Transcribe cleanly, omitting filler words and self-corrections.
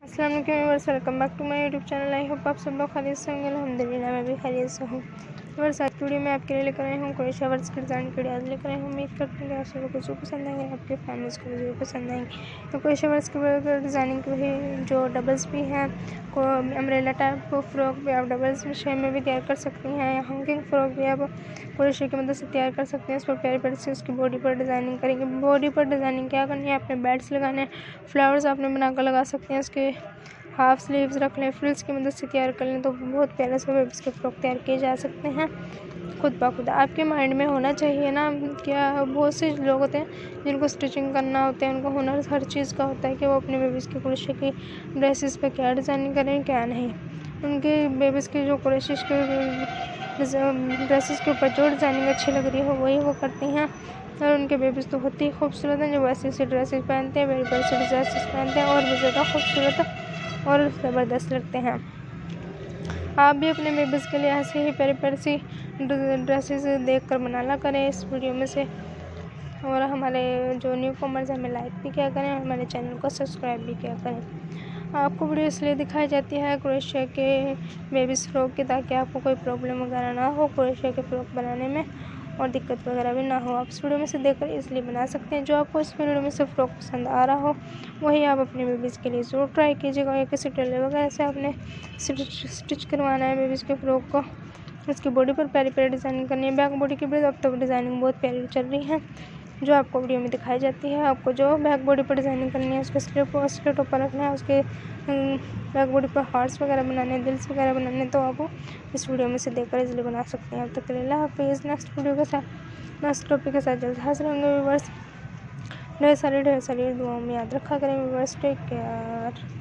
अस्सलाम वालेकुम viewers, welcome back to my YouTube channel. I hope आप सब लोग खैरियत से होंगे। अल्हम्दुलिल्लाह मैं भी खैरियत से हूँ। व्यूअर्स, आज वीडियो में आपके लिए लेकर आई हूँ क्रोशिया वर्क्स की डिज़ाइन की आज लेकर आई हूँ। उम्मीद करती हूँ कि आप सब लोग को जो पसंद आएंगे, आपके फैमिलीज को भी पसंद आएंगे। तो क्रोशिया वर्क्स की डिज़ाइनिंग की जो डबल्स भी हैं, को अम्ब्रेला टाइप फ्रॉक भी आप डबल्स शेप में भी तैयार कर सकती हैं, या हैंगिंग फ्रॉक भी आप क्रोशिया की मदद से तैयार कर सकते हैं। इस पर प्यारे प्यारे से उसकी बॉडी पर डिज़ाइनिंग करेंगे। बॉडी पर डिज़ाइनिंग क्या करनी है, आपने बेड्स लगाने हैं, फ्लावर्स आपने बनाकर लगा सकते हैं। उसके हाफ स्लीव्स रख लें, फ्रिल्स की मदद से तैयार कर लें, तो बहुत प्यारे से बेबीज़ के फ्रॉक तैयार किए जा सकते हैं खुद ब खुद। आपके माइंड में होना चाहिए ना, क्या बहुत से लोग होते हैं जिनको स्टिचिंग करना होता है, उनको हुनर हर चीज़ का होता है कि वो अपने बेबीज़ के क्रोशिया की ड्रेसेस पे क्या डिज़ाइनिंग करें क्या नहीं। उनके बेबीज़ की जो क्रोशिया के ड्रेसेस के ऊपर जो डिज़ाइनिंग अच्छी लग रही हो वही वो करती हैं, और उनके बेबीज़ तो बहुत ही खूबसूरत हैं जो ऐसी ऐसी ड्रेसेस पहनते हैं, बड़ी बड़ी सी ड्रेसेस पहनते हैं और भी ज़्यादा खूबसूरत और ज़बरदस्त लगते हैं। आप भी अपने बेबीज़ के लिए ऐसे ही प्यारी प्यारी सी ड्रेसेस देखकर बनाना करें इस वीडियो में से। और हमारे जो न्यू कॉमर्स हमें लाइक भी किया करें, हमारे चैनल को सब्सक्राइब भी किया करें। आपको वीडियो इसलिए दिखाई जाती है क्रोशिया के बेबीज़ फ्रॉक की, ताकि आपको कोई प्रॉब्लम वगैरह ना हो क्रोशिया के फ्रॉक बनाने में, और दिक्कत वगैरह भी ना हो। आप इस वीडियो में से देखकर इसलिए बना सकते हैं। जो आपको इस वीडियो में से फ्रॉक पसंद आ रहा हो वही आप अपने बेबीज़ के लिए ज़रूर ट्राई कीजिएगा, या किसी टेलर वगैरह से आपने स्टिच करवाना है बेबीज़ के फ्रॉक को। उसकी बॉडी पर प्यारी प्यारी डिज़ाइनिंग करनी है। बैक बॉडी की भी अब तक डिज़ाइनिंग बहुत प्यारी चल रही है जो आपको वीडियो में दिखाई जाती है। आपको जो बैक बॉडी पर डिज़ाइनिंग करनी है, उसके स्लिट ऊपर रखना है, उसके बैक बॉडी पर हार्ट्स वगैरह बनाने हैं, दिल्स वगैरह बनाने हैं, तो आप इस वीडियो में से देखकर इजीली बना सकते हैं। अब तक के लिए अल्लाह हाफिज़। नेक्स्ट वीडियो के साथ नेक्स्ट टॉपिक के साथ जल्द हाजिर होंगे व्यूअर्स। ढेर सारी दुआओं में याद रखा करें व्यूअर्स। Take care.